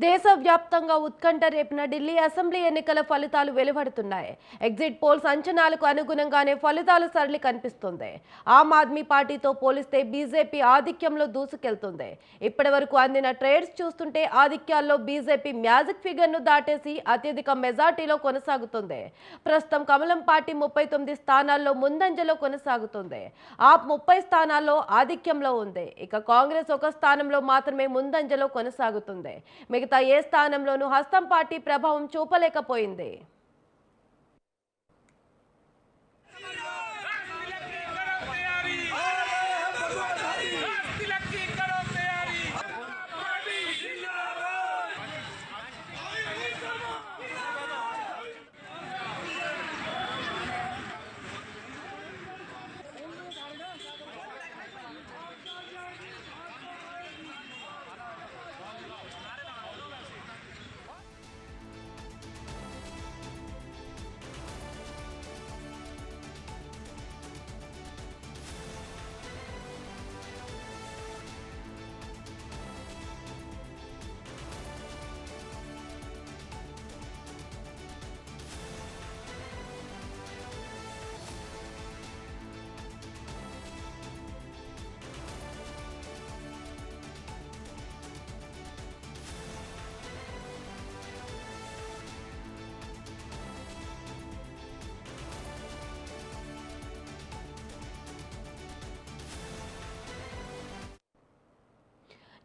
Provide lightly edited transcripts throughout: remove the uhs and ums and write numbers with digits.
దేశవ్యాప్తంగా ఉత్కంఠ రేపిన ఢిల్లీ అసెంబ్లీ ఎన్నికల ఫలితాలు వెలువడుతున్నాయి. ఎగ్జిట్ పోల్స్ అంచనాలకు అనుగుణంగానే ఫలితాల సరళి కనిపిస్తుంది. ఆమ్ ఆద్మీ పార్టీతో పోలిస్తే బీజేపీ ఆధిక్యంలో దూసుకెళ్తుంది. ఇప్పటివరకు అందిన ట్రేడ్స్ చూస్తుంటే ఆధిక్యాల్లో బీజేపీ మ్యాజిక్ ఫిగర్ను దాటేసి అత్యధిక మెజార్టీలో కొనసాగుతుంది. ప్రస్తుతం కమలం పార్టీ 39 స్థానాల్లో ముందంజలో కొనసాగుతుంది. ఆప్ 30 స్థానాల్లో ఆధిక్యంలో ఉంది. ఇక కాంగ్రెస్ ఒక స్థానంలో మాత్రమే ముందంజలో కొనసాగుతుంది. మిగతా ఏ స్థానంలోనూ హస్తం పార్టీ ప్రభావం చూపలేకపోయింది.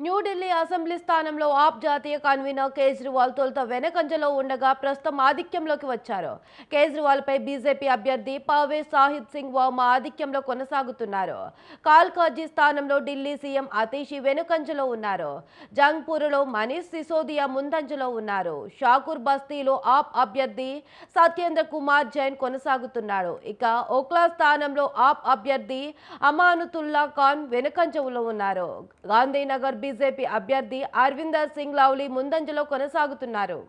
న్యూఢిల్లీ అసెంబ్లీ స్థానంలో ఆప్ జాతీయ కన్వీనర్ కేజ్రీవాల్ తొలుత వెనకంజలో ఉండగా ప్రస్తుతం ఆధిక్యంలోకి వచ్చారు. కేజ్రీవాల్పై బీజేపీ అభ్యర్థి పర్వేజ్ సాహిద్ సింగ్ వర్మ ఆధిక్యంలో కొనసాగుతున్నారు. కాల్కాజీ స్థానంలో ఢిల్లీ సీఎం అతీషి వెనుకంజలో ఉన్నారు. జంగ్పూర్లో మనీష్ సిసోదియా ముందంజలో ఉన్నారు. షాకూర్ బస్తీలో ఆప్ అభ్యర్థి సత్యేంద్ర కుమార్ జైన్ కొనసాగుతున్నాడు. ఇక ఓక్లా స్థానంలో ఆప్ అభ్యర్థి అమానుతుల్లా ఖాన్ వెనుకంజలో ఉన్నారు. గాంధీనగర్ బీజేపీ అభ్యర్థి అరవిందర్ సింగ్ లవ్లీ ముందంజలో కొనసాగుతున్నారు.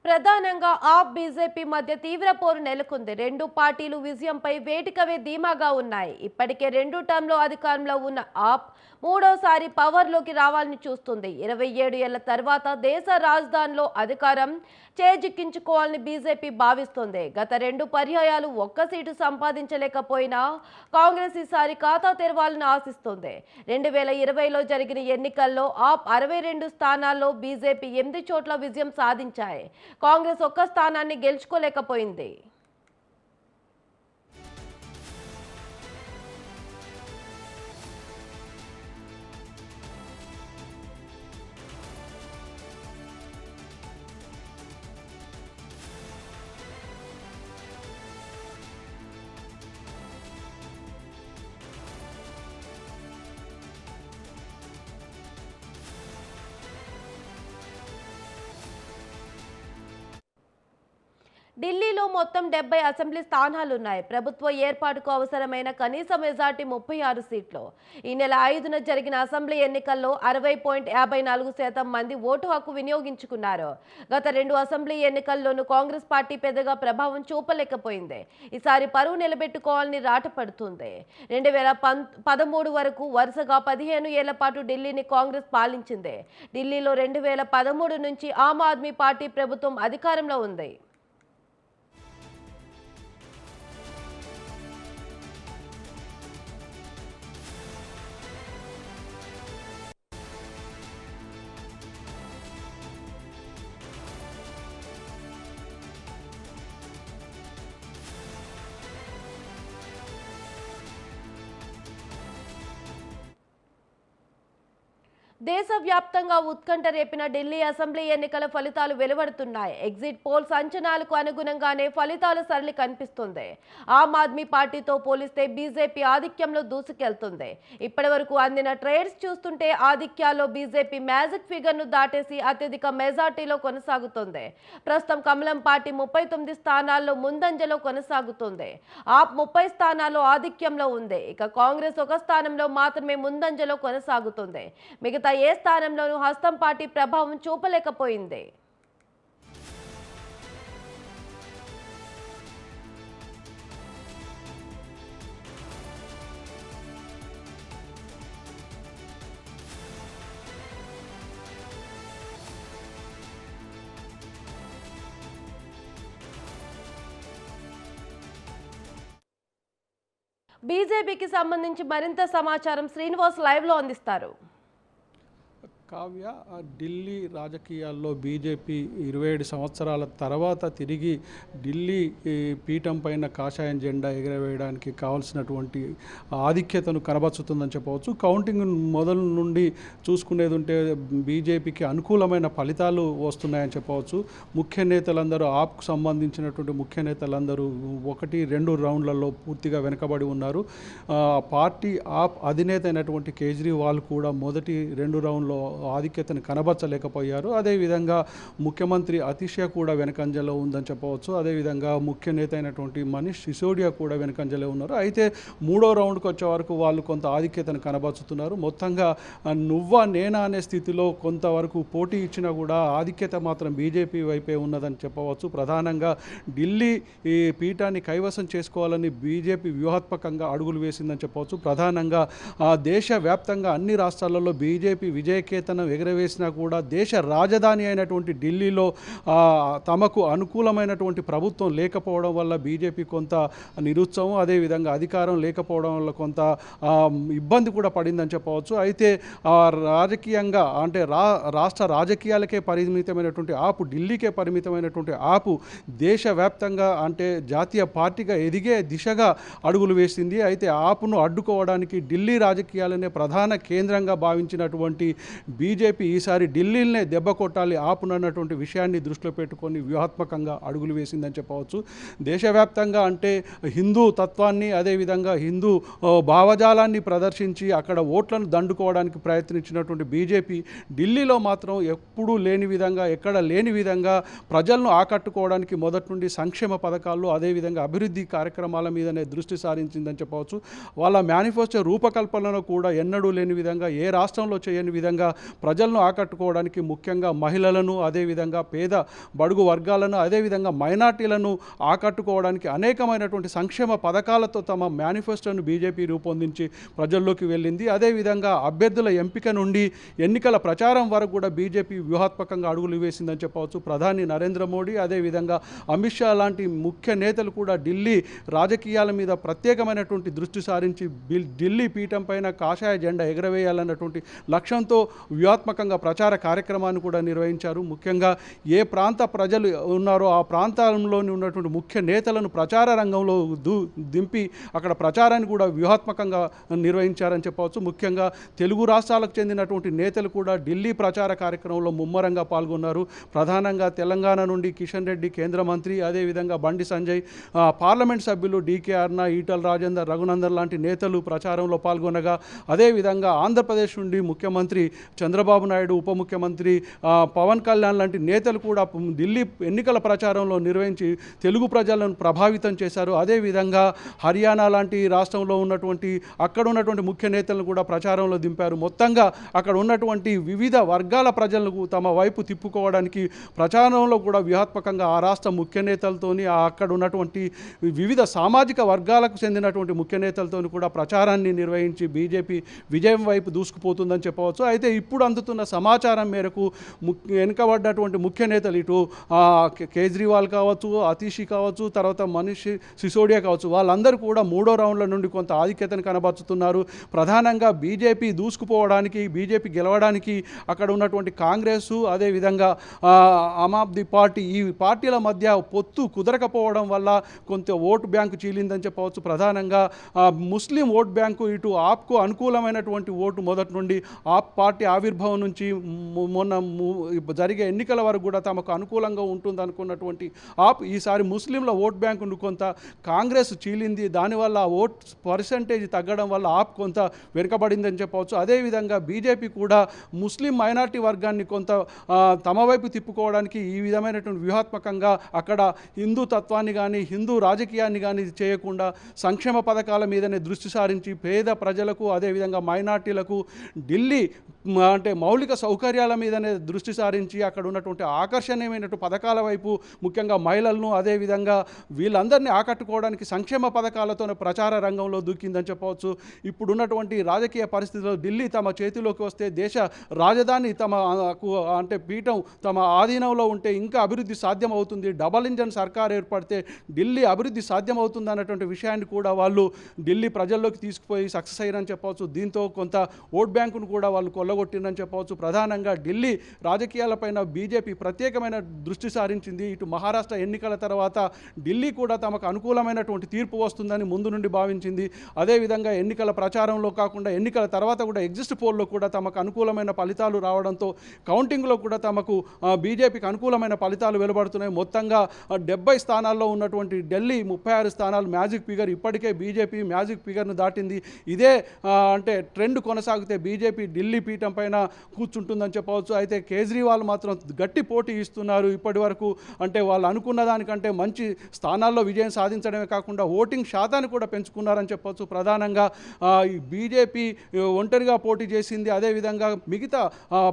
ప్రధానంగా ఆప్ బీజేపీ మధ్య తీవ్ర పోరు నెలకొంది. రెండు పార్టీలు విజయంపై వేటికవే ధీమాగా ఉన్నాయి. ఇప్పటికే 2 టర్మ్లో అధికారంలో ఉన్న ఆప్ మూడోసారి పవర్లోకి రావాలని చూస్తుంది. 27 ఏళ్ల తర్వాత దేశ రాజధానిలో అధికారం చేజిక్కించుకోవాలని బీజేపీ భావిస్తోంది. గత 2 పర్యాయాలు ఒక్క సీటు సంపాదించలేకపోయినా కాంగ్రెస్ ఈసారి ఖాతా తెరవాలని ఆశిస్తోంది. 2020లో జరిగిన ఎన్నికల్లో ఆప్ 62 స్థానాల్లో బీజేపీ 8 చోట్ల విజయం సాధించాయి. కాంగ్రెస్ ఒక్క స్థానాన్ని గెలుచుకోలేకపోయింది. ఢిల్లీలో మొత్తం 70 అసెంబ్లీ స్థానాలున్నాయి. ప్రభుత్వ ఏర్పాటుకు అవసరమైన కనీస మెజార్టీ 36 సీట్లు. ఈ నెల 5న జరిగిన అసెంబ్లీ ఎన్నికల్లో 60.54% మంది ఓటు హక్కు వినియోగించుకున్నారు. గత 2 అసెంబ్లీ ఎన్నికల్లోనూ కాంగ్రెస్ పార్టీ పెద్దగా ప్రభావం చూపలేకపోయింది. ఈసారి పరువు నిలబెట్టుకోవాలని రాటపడుతుంది. 2013 వరకు వరుసగా 15 ఏళ్ల పాటు ఢిల్లీని కాంగ్రెస్ పాలించింది. ఢిల్లీలో 2013 నుంచి ఆమ్ ఆద్మీ పార్టీ ప్రభుత్వం అధికారంలో ఉంది. దేశవ్యాప్తంగా ఉత్కంఠ రేపిన ఢిల్లీ అసెంబ్లీ ఎన్నికల ఫలితాలు వెలువడుతున్నాయి. ఎగ్జిట్ పోల్స్ అంచనాలకు అనుగుణంగానే ఫలితాల సరళి కనిపిస్తుంది. ఆమ్ ఆద్మీ పార్టీతో పోలిస్తే బీజేపీ ఆధిక్యంలో దూసుకెళ్తుంది. ఇప్పటివరకు అందిన ట్రేడ్స్ చూస్తుంటే ఆధిక్యాల్లో బీజేపీ మ్యాజిక్ ఫిగర్ను దాటేసి అత్యధిక మెజార్టీలో కొనసాగుతుంది. ప్రస్తుతం కమలం పార్టీ 39 స్థానాల్లో ముందంజలో కొనసాగుతుంది. ఆప్ 30 స్థానాల్లో ఆధిక్యంలో ఉంది. ఇక కాంగ్రెస్ ఒక స్థానంలో మాత్రమే ముందంజలో కొనసాగుతుంది. మిగతా ఏ స్థానంలోనూ హస్తం పార్టీ ప్రభావం చూపలేకపోయింది. బీజేపీకి సంబంధించి మరింత సమాచారం శ్రీనివాస్ లైవ్ లో అందిస్తారు. కావ్య, ఢిల్లీ రాజకీయాల్లో బీజేపీ 27 సంవత్సరాల తర్వాత తిరిగి ఢిల్లీ పీఠం పైన కాషాయం జెండా ఎగరవేయడానికి కావాల్సినటువంటి ఆధిక్యతను కనబరుస్తుందని చెప్పవచ్చు. కౌంటింగ్ మొదలు నుండి చూసుకునేది ఉంటే బీజేపీకి అనుకూలమైన ఫలితాలు వస్తున్నాయని చెప్పవచ్చు. ముఖ్య నేతలందరూ ఆప్కు సంబంధించినటువంటి ముఖ్య నేతలందరూ 1-2 రౌండ్లలో పూర్తిగా వెనుకబడి ఉన్నారు. పార్టీ ఆప్ అధినేత అయినటువంటి కేజ్రీవాల్ కూడా మొదటి 2 రౌండ్లో ఆధిక్యతను కనబరచలేకపోయారు. అదేవిధంగా ముఖ్యమంత్రి అతిషియా కూడా వెనకంజలో ఉందని చెప్పవచ్చు. అదేవిధంగా ముఖ్య నేత అయినటువంటి మనీష్ సిసోడియా కూడా వెనకంజలో ఉన్నారు. అయితే 3వ రౌండ్కి వచ్చే వరకు వాళ్ళు కొంత ఆధిక్యతను కనబరుచుతున్నారు. మొత్తంగా నువ్వా నేనా అనే స్థితిలో కొంతవరకు పోటీ ఇచ్చినా కూడా ఆధిక్యత మాత్రం బీజేపీ వైపే ఉన్నదని చెప్పవచ్చు. ప్రధానంగా ఢిల్లీ ఈ పీఠాన్ని కైవసం చేసుకోవాలని బీజేపీ వ్యూహాత్మకంగా అడుగులు వేసిందని చెప్పవచ్చు. ప్రధానంగా దేశవ్యాప్తంగా అన్ని రాష్ట్రాలలో బీజేపీ విజయకేతనం ఎగరవేసినా కూడా దేశ రాజధాని అయినటువంటి ఢిల్లీలో తమకు అనుకూలమైనటువంటి ప్రభుత్వం లేకపోవడం వల్ల బీజేపీ కొంత నిరుత్సాహం, అదేవిధంగా అధికారం లేకపోవడం వల్ల కొంత ఇబ్బంది కూడా పడిందని చెప్పవచ్చు. అయితే రాజకీయంగా అంటే రాష్ట్ర రాజకీయాలకే పరిమితమైనటువంటి ఆపు, ఢిల్లీకే పరిమితమైనటువంటి ఆపు దేశవ్యాప్తంగా అంటే జాతీయ పార్టీగా ఎదిగే దిశగా అడుగులు వేసింది. అయితే ఆపును అడ్డుకోవడానికి ఢిల్లీ రాజకీయాలనే ప్రధాన కేంద్రంగా భావించినటువంటి బీజేపీ ఈసారి ఢిల్లీనే దెబ్బ కొట్టాలి ఆపునన్నటువంటి విషయాన్ని దృష్టిలో పెట్టుకొని వ్యూహాత్మకంగా అడుగులు వేసిందని చెప్పవచ్చు. దేశవ్యాప్తంగా అంటే హిందూ తత్వాన్ని అదేవిధంగా హిందూ భావజాలాన్ని ప్రదర్శించి అక్కడ ఓట్లను దండుకోవడానికి ప్రయత్నించినటువంటి బీజేపీ ఢిల్లీలో మాత్రం ఎప్పుడూ లేని విధంగా ఎక్కడ లేని విధంగా ప్రజలను ఆకట్టుకోవడానికి మొదటి నుండి సంక్షేమ పథకాలు అదేవిధంగా అభివృద్ధి కార్యక్రమాల మీదనే దృష్టి సారించిందని చెప్పవచ్చు. వాళ్ళ మేనిఫెస్టో రూపకల్పనలో కూడా ఎన్నడూ లేని విధంగా ఏ రాష్ట్రంలో చేయని విధంగా ప్రజలను ఆకట్టుకోవడానికి ముఖ్యంగా మహిళలను అదేవిధంగా పేద బడుగు వర్గాలను అదేవిధంగా మైనార్టీలను ఆకట్టుకోవడానికి అనేకమైనటువంటి సంక్షేమ పథకాలతో తమ మేనిఫెస్టోను బీజేపీ రూపొందించి ప్రజల్లోకి వెళ్ళింది. అదేవిధంగా అభ్యర్థుల ఎంపిక నుండి ఎన్నికల ప్రచారం వరకు కూడా బీజేపీ వ్యూహాత్మకంగా అడుగులు వేసిందని చెప్పవచ్చు. ప్రధాని నరేంద్ర మోడీ అదేవిధంగా అమిత్ షా లాంటి ముఖ్య నేతలు కూడా ఢిల్లీ రాజకీయాల మీద ప్రత్యేకమైనటువంటి దృష్టి సారించి ఢిల్లీ పీఠం పైన కాషాయ జెండా ఎగరవేయాలన్నటువంటి లక్ష్యంతో వ్యూహాత్మకంగా ప్రచార కార్యక్రమాన్ని కూడా నిర్వహించారు. ముఖ్యంగా ఏ ప్రాంత ప్రజలు ఉన్నారో ఆ ప్రాంతంలోని ఉన్నటువంటి ముఖ్య నేతలను ప్రచార రంగంలో దింపి అక్కడ ప్రచారాన్ని కూడా వ్యూహాత్మకంగా నిర్వహించారని చెప్పవచ్చు. ముఖ్యంగా తెలుగు రాష్ట్రాలకు చెందినటువంటి నేతలు కూడా ఢిల్లీ ప్రచార కార్యక్రమంలో ముమ్మరంగా పాల్గొన్నారు. ప్రధానంగా తెలంగాణ నుండి కిషన్ రెడ్డి కేంద్ర మంత్రి అదేవిధంగా బండి సంజయ్ పార్లమెంట్ సభ్యులు డీకే అరుణ ఈటల రాజేందర్ రఘునందన్ లాంటి నేతలు ప్రచారంలో పాల్గొనగా అదేవిధంగా ఆంధ్రప్రదేశ్ నుండి ముఖ్యమంత్రి చంద్రబాబు నాయుడు ఉప ముఖ్యమంత్రి పవన్ కళ్యాణ్ లాంటి నేతలు కూడా ఢిల్లీ ఎన్నికల ప్రచారంలో నిర్వహించి తెలుగు ప్రజలను ప్రభావితం చేశారు. అదేవిధంగా హర్యానా లాంటి రాష్ట్రంలో ఉన్నటువంటి అక్కడ ఉన్నటువంటి ముఖ్య నేతలను కూడా ప్రచారంలో దింపారు. మొత్తంగా అక్కడ ఉన్నటువంటి వివిధ వర్గాల ప్రజలకు తమ వైపు తిప్పుకోవడానికి ప్రచారంలో కూడా వ్యూహాత్మకంగా ఆ రాష్ట్ర ముఖ్య నేతలతోని అక్కడ ఉన్నటువంటి వివిధ సామాజిక వర్గాలకు చెందినటువంటి ముఖ్య నేతలతోని కూడా ప్రచారాన్ని నిర్వహించి బీజేపీ విజయం వైపు దూసుకుపోతుందని చెప్పవచ్చు. అయితే ఇప్పుడు అందుతున్న సమాచారం మేరకు వెనుకబడ్డటువంటి ముఖ్య నేతలు ఇటు కేజ్రీవాల్ కావచ్చు, అతిషి కావచ్చు, తర్వాత మనీష్ సిసోడియా కావచ్చు, వాళ్ళందరూ కూడా 3వ రౌండ్ల నుండి కొంత ఆధిక్యతను కనబరుచుతున్నారు. ప్రధానంగా బీజేపీ దూసుకుపోవడానికి బీజేపీ గెలవడానికి అక్కడ ఉన్నటువంటి కాంగ్రెస్ అదేవిధంగా ఆమ్ ఆద్మీ పార్టీ ఈ పార్టీల మధ్య పొత్తు కుదరకపోవడం వల్ల కొంత ఓటు బ్యాంకు చీలిందని చెప్పవచ్చు. ప్రధానంగా ముస్లిం ఓట్ బ్యాంకు ఇటు ఆప్కు అనుకూలమైనటువంటి ఓటు మొదటి నుండి ఆప్ పార్టీ ఆ ఆవిర్భావం నుంచి మొన్న జరిగే ఎన్నికల వరకు కూడా తమకు అనుకూలంగా ఉంటుంది అనుకున్నటువంటి ఆప్ ఈసారి ముస్లింల ఓట్ బ్యాంకును కొంత కాంగ్రెస్ చీలింది. దానివల్ల ఓట్ పర్సంటేజ్ తగ్గడం వల్ల ఆప్ కొంత వెనుకబడిందని చెప్పవచ్చు. అదేవిధంగా బీజేపీ కూడా ముస్లిం మైనార్టీ వర్గాన్ని కొంత తమ వైపు తిప్పుకోవడానికి ఈ విధమైనటువంటి వ్యూహాత్మకంగా అక్కడ హిందూ తత్వాన్ని కానీ హిందూ రాజకీయాన్ని కానీ చేయకుండా సంక్షేమ పథకాల మీదనే దృష్టి సారించి పేద ప్రజలకు అదేవిధంగా మైనార్టీలకు ఢిల్లీ అంటే మౌలిక సౌకర్యాల మీదనే దృష్టి సారించి అక్కడ ఉన్నటువంటి ఆకర్షణీయమైనటువంటి పథకాల వైపు ముఖ్యంగా మహిళలను అదేవిధంగా వీళ్ళందరినీ ఆకట్టుకోవడానికి సంక్షేమ పథకాలతోనే ప్రచార రంగంలో దూకిందని చెప్పవచ్చు. ఇప్పుడున్నటువంటి రాజకీయ పరిస్థితుల్లో ఢిల్లీ తమ చేతిలోకి వస్తే దేశ రాజధాని తమకు అంటే పీఠం తమ ఆధీనంలో ఉంటే ఇంకా అభివృద్ధి సాధ్యమవుతుంది. డబల్ ఇంజన్ సర్కార్ ఏర్పడితే ఢిల్లీ అభివృద్ధి సాధ్యమవుతుంది అన్నటువంటి విషయాన్ని కూడా వాళ్ళు ఢిల్లీ ప్రజల్లోకి తీసుకుపోయి సక్సెస్ అయ్యారని చెప్పవచ్చు. దీంతో కొంత ఓట్ బ్యాంకును కూడా వాళ్ళు కొల్లగొట్టిందని చెప్పవచ్చు. ప్రధానంగా ఢిల్లీ రాజకీయాలపైన బీజేపీ ప్రత్యేకమైన దృష్టి సారించింది. ఇటు మహారాష్ట్ర ఎన్నికల తర్వాత ఢిల్లీ కూడా తమకు అనుకూలమైనటువంటి తీర్పు వస్తుందని ముందు నుండి భావించింది. అదేవిధంగా ఎన్నికల ప్రచారంలో కాకుండా ఎన్నికల తర్వాత కూడా ఎగ్జిస్ట్ పోల్లో కూడా తమకు అనుకూలమైన ఫలితాలు రావడంతో కౌంటింగ్లో కూడా తమకు బీజేపీకి అనుకూలమైన ఫలితాలు వెలువడుతున్నాయి. మొత్తంగా 70 స్థానాల్లో ఉన్నటువంటి ఢిల్లీ 36 స్థానాలు మ్యాజిక్ ఫిగర్. ఇప్పటికే బీజేపీ మ్యాజిక్ ఫిగర్ను దాటింది. ఇదే అంటే ట్రెండ్ కొనసాగితే బీజేపీ ఢిల్లీ పీఠం పైన కూర్చుంటుందని చెప్పవచ్చు. అయితే కేజ్రీవాల్ మాత్రం గట్టి పోటీ ఇస్తున్నారు. ఇప్పటి వరకు అంటే వాళ్ళు అనుకున్న దానికంటే మంచి స్థానాల్లో విజయం సాధించడమే కాకుండా ఓటింగ్ శాతాన్ని కూడా పెంచుకున్నారని చెప్పవచ్చు. ప్రధానంగా ఈ బీజేపీ ఒంటరిగా పోటీ చేసింది. అదేవిధంగా మిగతా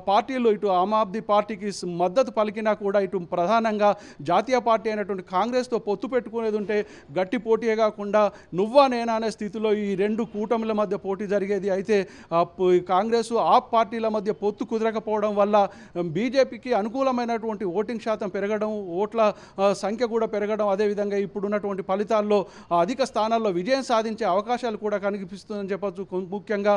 పార్టీలు ఇటు ఆమ్ ఆద్మీ పార్టీకి మద్దతు పలికినా కూడా ఇటు ప్రధానంగా జాతీయ పార్టీ అయినటువంటి కాంగ్రెస్తో పొత్తు పెట్టుకునేది ఉంటే గట్టి పోటీయే కాకుండా నువ్వా నేనా అనే స్థితిలో ఈ రెండు కూటమిల మధ్య పోటీ జరిగేది. అయితే కాంగ్రెస్ ఆప్ పార్టీల మధ్య పొత్తు కుదరకపోవడం వల్ల బీజేపీకి అనుకూలమైనటువంటి ఓటింగ్ శాతం పెరగడం, ఓట్ల సంఖ్య కూడా పెరగడం, అదేవిధంగా ఇప్పుడున్నటువంటి ఫలితాల్లో అధిక స్థానాల్లో విజయం సాధించే అవకాశాలు కూడా కనిపిస్తుందని చెప్పచ్చు. ముఖ్యంగా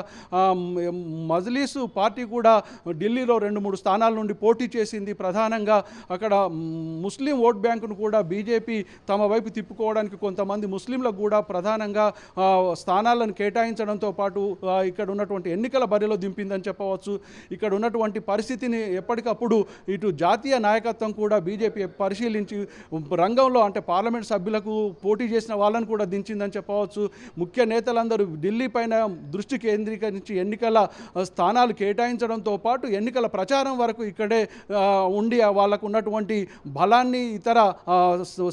మజ్లీసు పార్టీ కూడా ఢిల్లీలో 2-3 స్థానాల నుండి పోటీ చేసింది. ప్రధానంగా అక్కడ ముస్లిం ఓట్ బ్యాంకును కూడా బీజేపీ తమ వైపు తిప్పుకోవడానికి కొంతమంది ముస్లింలకు కూడా ప్రధానంగా స్థానాలను కేటాయించడంతో పాటు ఇక్కడ ఉన్నటువంటి ఎన్నికల బరిలో దింపిందని చెప్పవచ్చు. ఇక్కడ ఉన్నటువంటి పరిస్థితిని ఎప్పటికప్పుడు ఇటు జాతీయ నాయకత్వం కూడా బీజేపీ పరిశీలించి రంగంలో అంటే పార్లమెంట్ సభ్యులకు పోటీ చేసిన వాళ్ళని కూడా దించిందని చెప్పవచ్చు. ముఖ్య నేతలందరూ ఢిల్లీ పైన దృష్టి కేంద్రీకరించి ఎన్నికల స్థానాలు కేటాయించడంతో పాటు ఎన్నికల ప్రచారం వరకు ఇక్కడే ఉండి వాళ్ళకు ఉన్నటువంటి బలాన్ని ఇతర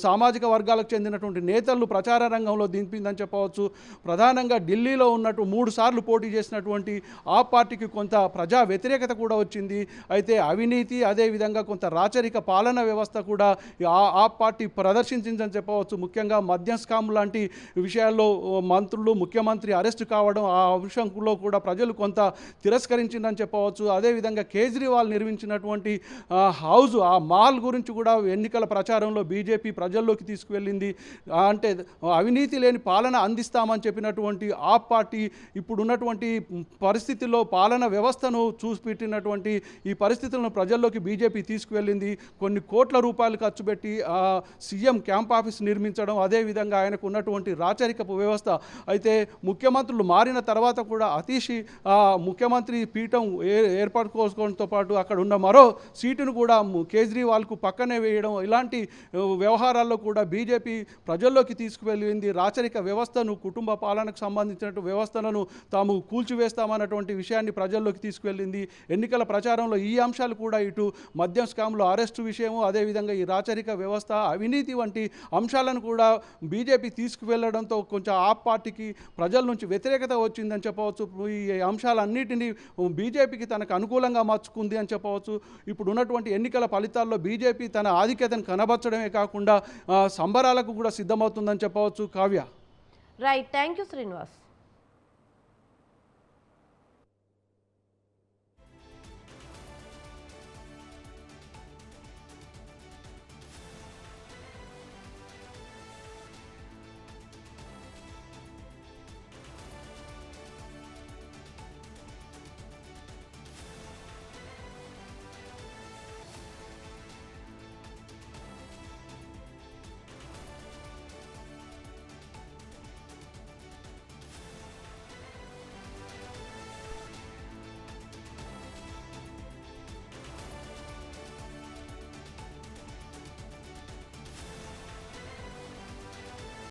సామాజిక వర్గాలకు చెందినటువంటి నేతలు ప్రచార రంగంలో దింపిందని చెప్పవచ్చు. ప్రధానంగా ఢిల్లీలో ఉన్నట్టు 3 సార్లు పోటీ చేసినటువంటి ఆ పార్టీకి కొంత ప్రజా వ్యతిరేకత కూడా వచ్చింది. అయితే అవినీతి అదేవిధంగా కొంత రాచరిక పాలన వ్యవస్థ కూడా ఆ పార్టీ ప్రదర్శించిందని చెప్పవచ్చు. ముఖ్యంగా మద్యం స్కామ్ లాంటి విషయాల్లో మంత్రులు ముఖ్యమంత్రి అరెస్టు కావడం ఆ అంశంలో కూడా ప్రజలు కొంత తిరస్కరించిందని చెప్పవచ్చు. అదేవిధంగా కేజ్రీవాల్ నిర్మించినటువంటి హౌస్ ఆ మాల్ గురించి కూడా ఎన్నికల ప్రచారంలో బీజేపీ ప్రజల్లోకి తీసుకువెళ్ళింది. అంటే అవినీతి లేని పాలన అందిస్తామని చెప్పినటువంటి ఆ పార్టీ ఇప్పుడున్నటువంటి పరిస్థితుల్లో పాలన వ్యవస్థను చూసిపెట్టినటువంటి ఈ పరిస్థితులను ప్రజల్లోకి బీజేపీ తీసుకువెళ్ళింది. కొన్ని కోట్ల రూపాయలు ఖర్చు పెట్టి సీఎం క్యాంప్ ఆఫీస్ నిర్మించడం, అదేవిధంగా ఆయనకు ఉన్నటువంటి రాచరికపు వ్యవస్థ. అయితే ముఖ్యమంత్రులు మారిన తర్వాత కూడా అతీషి ముఖ్యమంత్రి పీఠం ఏర్పడుకోవడంతో పాటు అక్కడ ఉన్న మరో సీటును కూడా కేజ్రీవాల్కు పక్కనే వేయడం, ఇలాంటి వ్యవహారాల్లో కూడా బీజేపీ ప్రజల్లోకి తీసుకువెళ్ళింది. రాచరిక వ్యవస్థను కుటుంబ పాలనకు సంబంధించిన వ్యవస్థలను తాము కూల్చివేస్తామన్నటువంటి విషయాన్ని ప్రజల్లోకి తీసుకువెళ్ళింది. ఎన్నికల ప్రచారంలో ఈ అంశాలు కూడా ఇటు మద్యం స్కామ్లో అరెస్టు విషయము, అదేవిధంగా ఈ రాచరిక వ్యవస్థ అవినీతి వంటి అంశాలను కూడా బీజేపీ తీసుకువెళ్ళడంతో కొంచెం ఆ పార్టీకి ప్రజల నుంచి వ్యతిరేకత వచ్చిందని చెప్పవచ్చు. ఈ అంశాలన్నిటినీ బీజేపీకి తనకు అనుకూలంగా మార్చుకుంది అని చెప్పవచ్చు. ఇప్పుడు ఉన్నటువంటి ఎన్నికల ఫలితాల్లో బీజేపీ తన ఆధిక్యతను కనబరచడమే కాకుండా సంబరాలకు కూడా సిద్ధమవుతుందని చెప్పవచ్చు. Kavya. Right, thank you Srinivas.